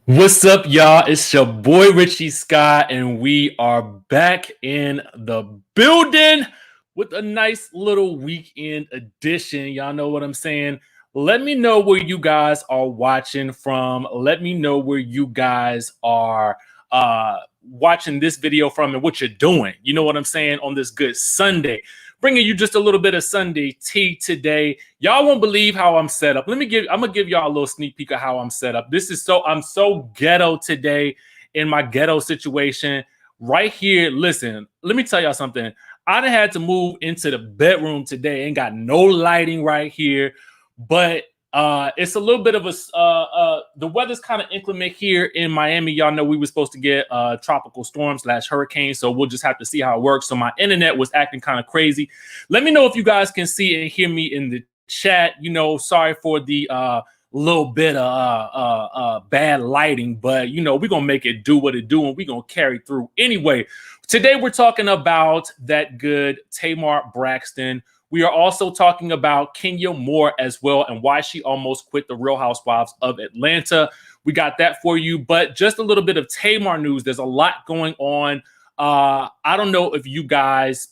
What's up, y'all? It's your boy Richie Skye, and we are back in the building with a nice little weekend edition. Y'all know what I'm saying? Let me know where you guys are watching from. Let me know where you guys are watching this video from and what you're doing. You know what I'm saying? On this good Sunday. Bringing you just a little bit of Sunday tea today. Y'all won't believe how I'm set up. I'm gonna give y'all a little sneak peek of how I'm set up. I'm so ghetto today in my ghetto situation right here. Listen, let me tell y'all something. I done had to move into the bedroom today. Ain't got no lighting right here, but it's a little bit of the weather's kind of inclement here in Miami. Y'all know we were supposed to get tropical storm / hurricane, so we'll just have to see how it works. So my internet was acting kind of crazy. Let me know if you guys can see and hear me in the chat. You know, sorry for the little bit of bad lighting, but you know, we're gonna make it do what it do, and we're gonna carry through anyway. Today we're talking about that good Tamar Braxton. We are also talking about Kenya Moore as well and why she almost quit the Real Housewives of Atlanta. We got that for you, but just a little bit of Tamar news. There's a lot going on. I don't know if you guys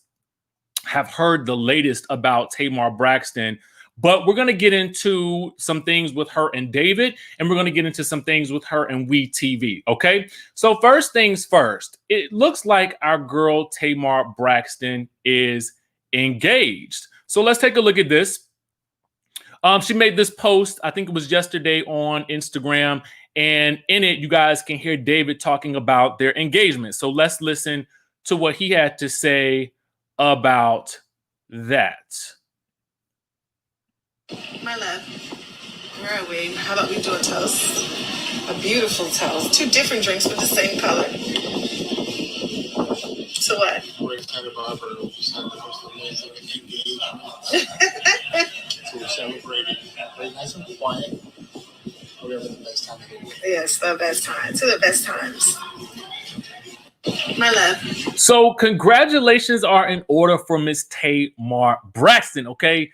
have heard the latest about Tamar Braxton, but we're going to get into some things with her and David, and we're going to get into some things with her and We TV. Okay. So first things first, it looks like our girl Tamar Braxton is engaged. So let's take a look at this. She made this post, I think it was yesterday on Instagram, and in it, you guys can hear David talking about their engagement. So let's listen to what he had to say about that. My love, where are we? How about we do a toast? A beautiful toast. Two different drinks with the same color. So what? We're excited about her birthday. She's had the most amazing engagement. So we're celebrating. Very nice and quiet. Whatever the best time is. Yes, the best time. To the best times. My love. So congratulations are in order for Miss Tamar Braxton, okay?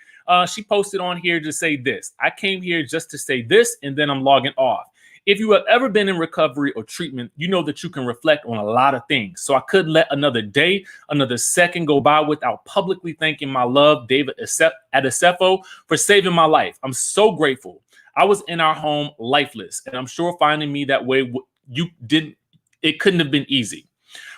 She posted on here to say this. I came here just to say this, and then I'm logging off. If you have ever been in recovery or treatment, you know that you can reflect on a lot of things. So I couldn't let another day, another second go by without publicly thanking my love, David Adesefo, for saving my life. I'm so grateful. I was in our home lifeless, and I'm sure finding me that way, it couldn't have been easy.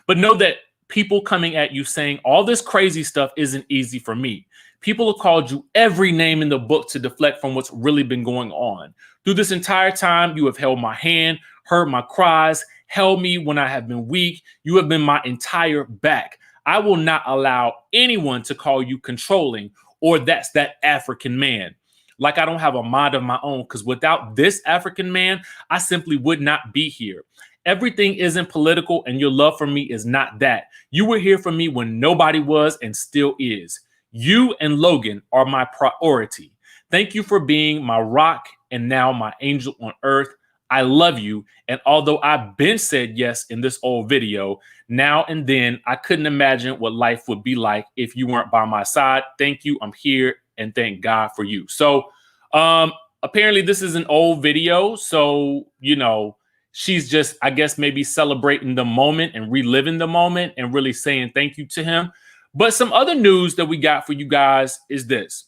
But know that people coming at you saying all this crazy stuff isn't easy for me. People have called you every name in the book to deflect from what's really been going on. Through this entire time, you have held my hand, heard my cries, held me when I have been weak. You have been my entire back. I will not allow anyone to call you controlling or that's that African man. Like I don't have a mind of my own, because without this African man, I simply would not be here. Everything isn't political, and your love for me is not that. You were here for me when nobody was and still is. You and Logan are my priority. Thank you for being my rock and now my angel on earth. I love you. And although I've been said yes in this old video, now and then I couldn't imagine what life would be like if you weren't by my side. Thank you. I'm here, and thank God for you. So apparently this is an old video. So, you know, she's just, I guess, maybe celebrating the moment and reliving the moment and really saying thank you to him. But some other news that we got for you guys is this.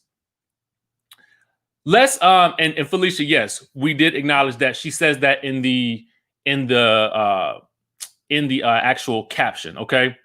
Let's and Felicia, yes, we did acknowledge that. She says that in the actual caption. Okay,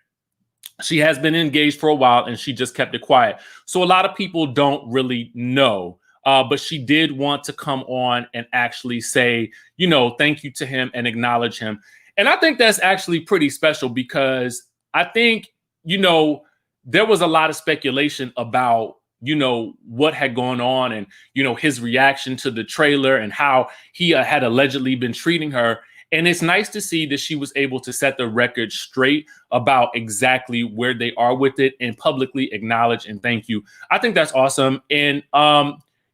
she has been engaged for a while and she just kept it quiet. So a lot of people don't really know. But she did want to come on and actually say, you know, thank you to him and acknowledge him. And I think that's actually pretty special, because I think, you know, there was a lot of speculation about, you know, what had gone on and, you know, his reaction to the trailer and how he had allegedly been treating her. And it's nice to see that she was able to set the record straight about exactly where they are with it and publicly acknowledge and thank you. I think that's awesome. And,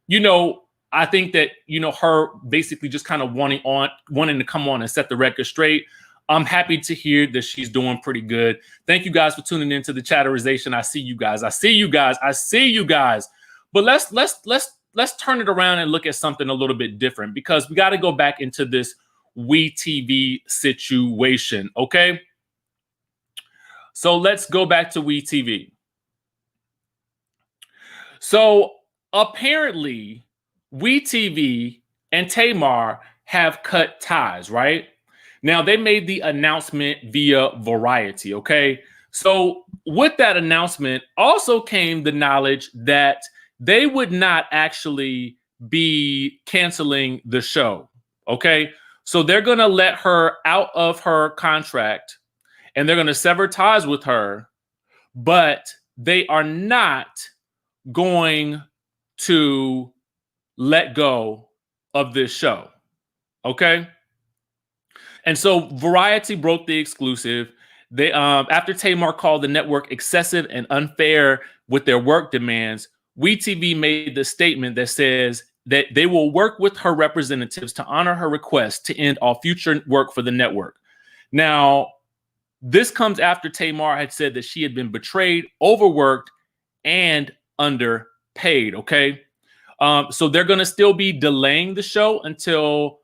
you know, I think that, you know, her basically just kind of wanting to come on and set the record straight. I'm happy to hear that she's doing pretty good. Thank you guys for tuning into the chatterization. I see you guys. I see you guys. I see you guys. But let's turn it around and look at something a little bit different, because we got to go back into this WeTV situation. Okay. So let's go back to WeTV. So apparently, WeTV and Tamar have cut ties, right? Now, they made the announcement via Variety, okay? So with that announcement also came the knowledge that they would not actually be canceling the show, okay? So they're going to let her out of her contract and they're going to sever ties with her, but they are not going to let go of this show. Okay. And so Variety broke the exclusive. They after Tamar called the network excessive and unfair with their work demands, WeTV made the statement that says that they will work with her representatives to honor her request to end all future work for the network. Now, this comes after Tamar had said that she had been betrayed, overworked, and underpaid. Okay. So they're going to still be delaying the show until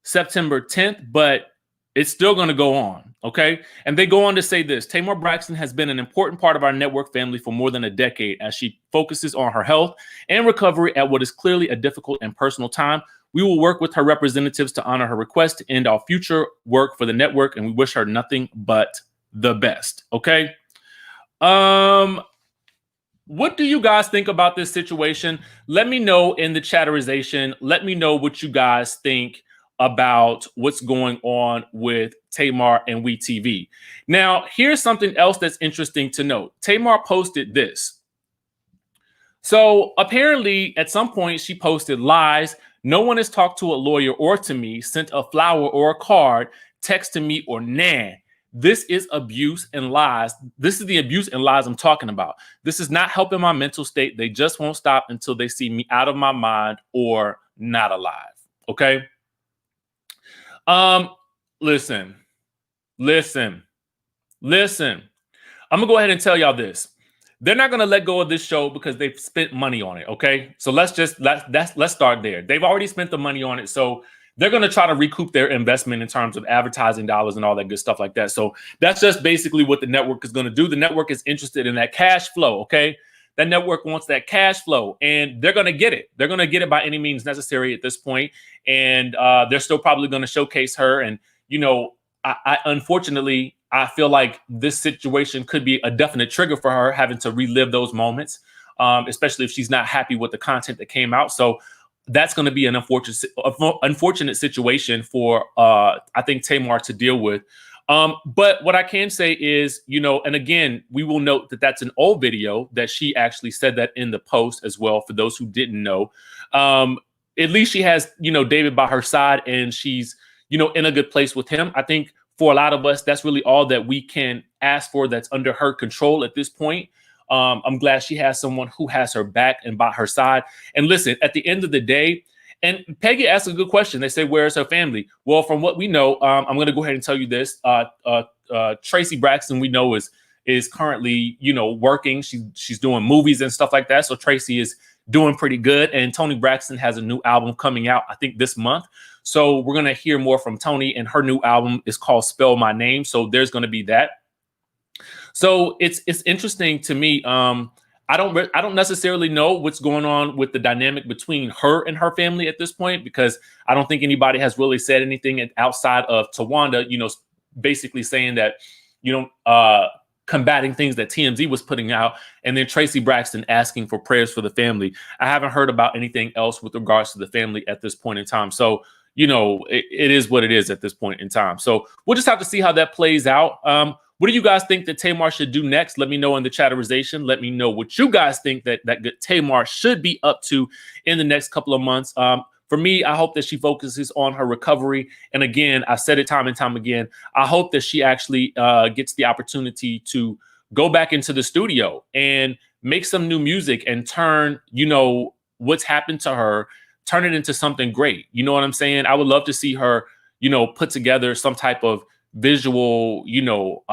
September 10th, but it's still going to go on. Okay. And they go on to say this: Tamar Braxton has been an important part of our network family for more than a decade as she focuses on her health and recovery at what is clearly a difficult and personal time. We will work with her representatives to honor her request to end all future work for the network, and we wish her nothing but the best. Okay. What do you guys think about this situation? Let me know in the chatterization. Let me know what you guys think about what's going on with Tamar and WeTV. Now, here's something else that's interesting to note. Tamar posted this. So apparently at some point she posted lies. No one has talked to a lawyer or to me, sent a flower or a card, text to me or nah. This is abuse and lies. This is the abuse and lies I'm talking about. This is not helping my mental state. They just won't stop until they see me out of my mind or not alive. Okay. Listen. I'm gonna go ahead and tell y'all this. They're not gonna let go of this show because they've spent money on it. Okay. So let's start there. They've already spent the money on it. So they're going to try to recoup their investment in terms of advertising dollars and all that good stuff like that. So that's just basically what the network is going to do. The network is interested in that cash flow. Okay. That network wants that cash flow and they're going to get it. They're going to get it by any means necessary at this point. And they're still probably going to showcase her. And, you know, I unfortunately, I feel like this situation could be a definite trigger for her having to relive those moments, especially if she's not happy with the content that came out. So that's going to be an unfortunate situation for, I think, Tamar to deal with. But what I can say is, you know, and again, we will note that that's an old video that she actually said that in the post as well. For those who didn't know, at least she has, you know, David by her side and she's, you know, in a good place with him. I think for a lot of us, that's really all that we can ask for that's under her control at this point. I'm glad she has someone who has her back and by her side. And listen, at the end of the day, and Peggy asked a good question. They say, where's her family? Well, from what we know, I'm going to go ahead and tell you this. Tracy Braxton, we know, is currently, you know, working. She's doing movies and stuff like that. So Tracy is doing pretty good. And Toni Braxton has a new album coming out, I think, this month. So we're going to hear more from Toni, and her new album is called Spell My Name. So there's going to be that. So it's interesting to me. I don't necessarily know what's going on with the dynamic between her and her family at this point, because I don't think anybody has really said anything outside of Tawanda, you know, basically saying that, you know, combating things that TMZ was putting out, and then Tracy Braxton asking for prayers for the family. I haven't heard about anything else with regards to the family at this point in time. So, you know, it is what it is at this point in time. So we'll just have to see how that plays out. What do you guys think that Tamar should do next? Let me know in the chatterization. Let me know what you guys think that Tamar should be up to in the next couple of months. For me, I hope that she focuses on her recovery. And again, I said it time and time again, I hope that she actually gets the opportunity to go back into the studio and make some new music and turn, you know, what's happened to her, turn it into something great. You know what I'm saying? I would love to see her, you know, put together some type of visual, you know,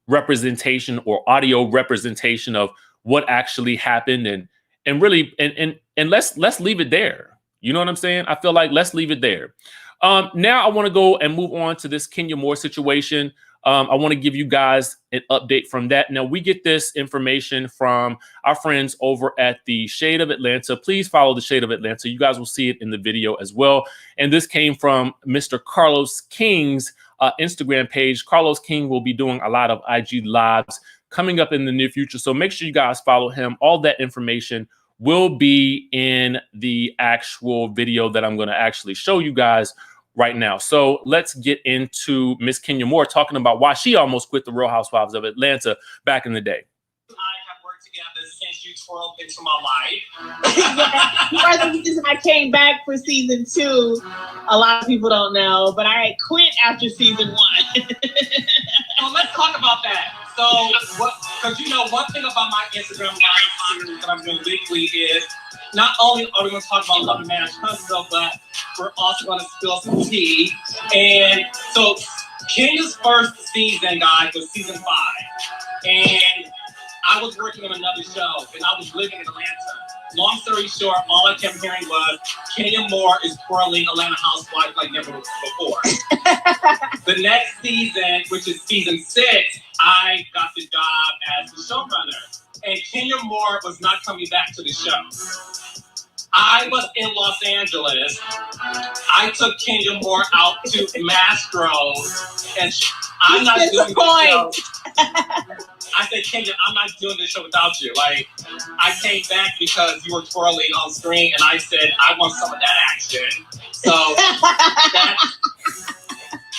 representation or audio representation of what actually happened, and really, and let's leave it there. You know what I'm saying? I feel like let's leave it there. Now I want to go and move on to this Kenya Moore situation. I want to give you guys an update from that. Now, we get this information from our friends over at the Shade of Atlanta. Please follow the Shade of Atlanta. You guys will see it in the video as well. And this came from Mr. Carlos King's Instagram page. Carlos King will be doing a lot of IG lives coming up in the near future. So make sure you guys follow him. All that information will be in the actual video that I'm going to actually show you guys right now. So let's get into Miss Kenya Moore talking about why she almost quit the Real Housewives of Atlanta back in the day. I have worked together since you twirled into my life. You are the reason I came back for season 2. A lot of people don't know, but I quit after season 1. So let's talk about that. So, because you know, one thing about my Instagram live series that I'm doing weekly is not only are we going to talk about Love and Marriage Hustle, but we're also going to spill some tea. And so, Kenya's first season, guys, was season 5. And I was working on another show, and I was living in Atlanta. Long story short, all I kept hearing was Kenya Moore is twirling Atlanta Housewives like never before. The next season, which is season 6, I got the job as the showrunner, and Kenya Moore was not coming back to the show. I was in Los Angeles. I took Kenya Moore out to Mastro's, and I'm not doing the show. I said, Kenya, I'm not doing this show without you. Like, I came back because you were twirling on screen, and I said, I want some of that action. So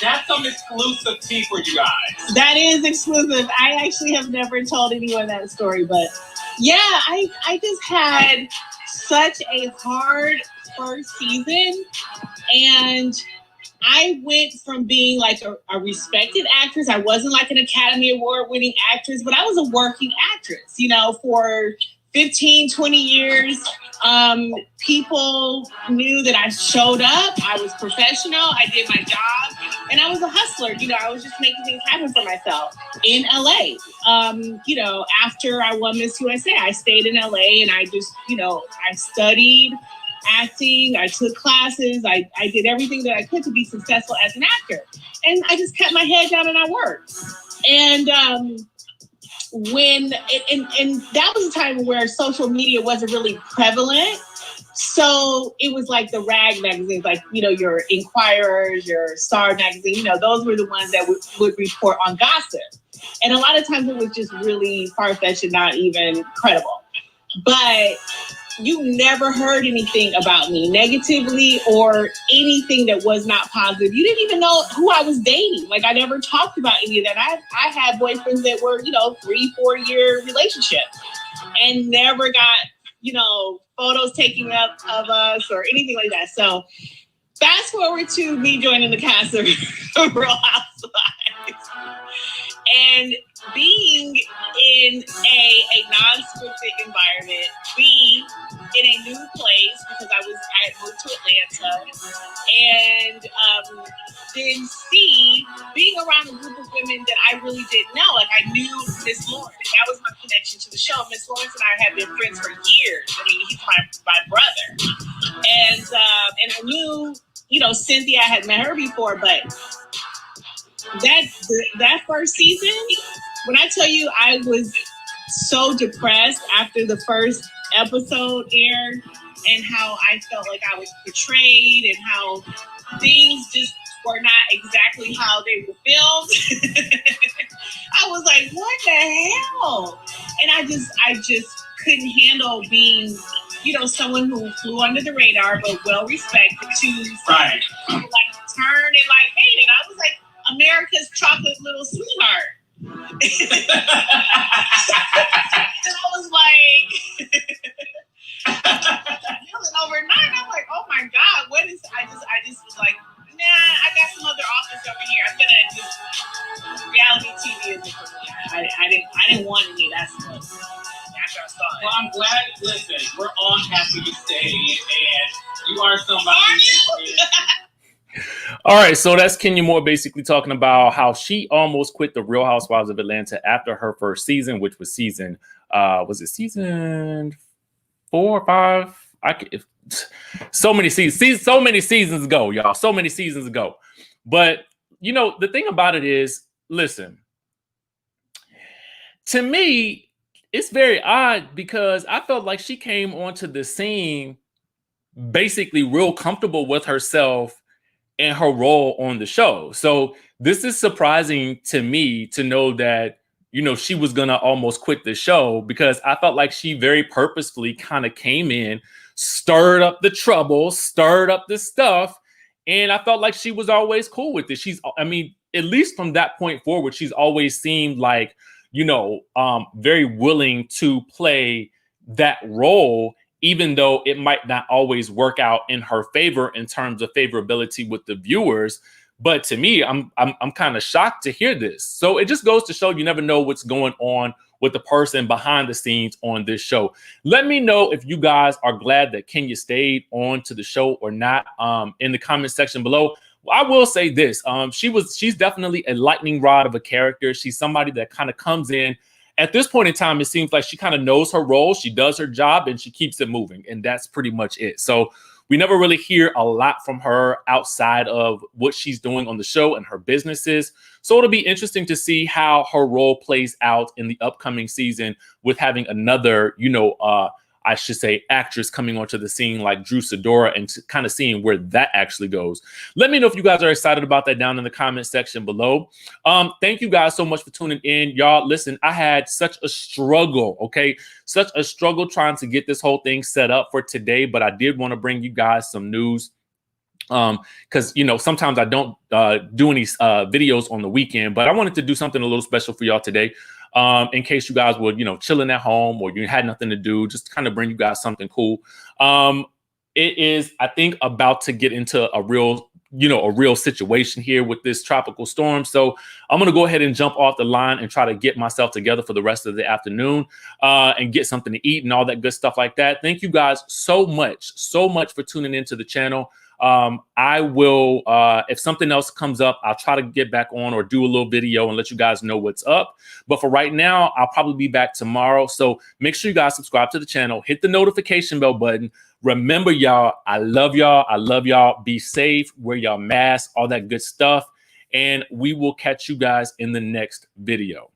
that's some exclusive tea for you guys. That is exclusive. I actually have never told anyone that story, but yeah, I just had such a hard first season, and I went from being like a respected actress. I wasn't like an Academy Award winning actress, but I was a working actress, you know, for 15, 20 years. People knew that I showed up. I was professional. I did my job, and I was a hustler. You know, I was just making things happen for myself in LA. You know, after I won Miss USA, I stayed in LA, and I just, you know, I studied acting. I took classes. I did everything that I could to be successful as an actor. And I just kept my head down and I worked. And that was a time where social media wasn't really prevalent. So it was like the rag magazines, like, you know, your Inquirers, your Star magazine, you know, those were the ones that would report on gossip. And a lot of times it was just really far-fetched and not even credible. But you never heard anything about me negatively or anything that was not positive. You didn't even know who I was dating. Like, I never talked about any of that. I had boyfriends that were, you know, 3-4 year relationships and never got, you know, photos taken up of us or anything like that. So fast forward to me joining the cast of Real Housewives and being in a non-scripted environment, B, in a new place because I had moved to Atlanta, and then C, being around a group of women that I really didn't know. Like, I knew Miss Lawrence. That was my connection to the show. Miss Lawrence and I have been friends for years. I mean, he's my brother. And I knew, you know, Cynthia, I had met her before, but that first season, when I tell you I was so depressed after the first episode aired and how I felt like I was betrayed and how things just were not exactly how they were filmed. I was like, what the hell? And I just couldn't handle being, you know, someone who flew under the radar but well respected to Right. Like turn and like hate it. I was like America's chocolate little sweetheart. And I was like, overnight, I'm like, oh my God, what is, I just was like, nah, I got some other offers over here. I'm gonna just, reality TV isn't for me. I didn't want any of that stuff after I saw it. Well, I'm glad, listen, we're all happy you stayed, and you are somebody All right, so that's Kenya Moore basically talking about how she almost quit the Real Housewives of Atlanta after her first season, which was season, was it season 4 or 5? so many seasons ago, y'all. So many seasons ago. But you know, the thing about it is, listen, to me, it's very odd because I felt like she came onto the scene basically real comfortable with herself and her role on the show. So this is surprising to me to know that, you know, she was going to almost quit the show, because I felt like she very purposefully kind of came in, stirred up the trouble, stirred up the stuff. And I felt like she was always cool with it. I mean, at least from that point forward, she's always seemed like, you know, very willing to play that role, even though it might not always work out in her favor in terms of favorability with the viewers. But to me, I'm kind of shocked to hear this. So it just goes to show you never know what's going on with the person behind the scenes on this show. Let me know if you guys are glad that Kenya stayed on to the show or not, in the comment section below. I will say this. She's definitely a lightning rod of a character. She's somebody that kind of comes in. At this point in time, it seems like she kind of knows her role. She does her job and she keeps it moving. And that's pretty much it. So we never really hear a lot from her outside of what she's doing on the show and her businesses. So it'll be interesting to see how her role plays out in the upcoming season with having another, you know, I should say, actress coming onto the scene like Drew Sidora, and kind of seeing where that actually goes. Let me know if you guys are excited about that down in the comment section below. Thank you guys so much for tuning in. Y'all, listen, I had such a struggle, okay? Such a struggle trying to get this whole thing set up for today, but I did want to bring you guys some news. Because, you know, sometimes I don't do any videos on the weekend, but I wanted to do something a little special for y'all today. In case you guys were, you know, chilling at home or you had nothing to do, just to kind of bring you guys something cool. It is, I think, about to get into a real situation here with this tropical storm. So I'm going to go ahead and jump off the line and try to get myself together for the rest of the afternoon, and get something to eat and all that good stuff like that. Thank you guys so much for tuning into the channel. I will, if something else comes up, I'll try to get back on or do a little video and let you guys know what's up. But for right now, I'll probably be back tomorrow. So make sure you guys subscribe to the channel, hit the notification bell button. Remember, y'all, I love y'all. I love y'all. Be safe, wear y'all masks, all that good stuff. And we will catch you guys in the next video.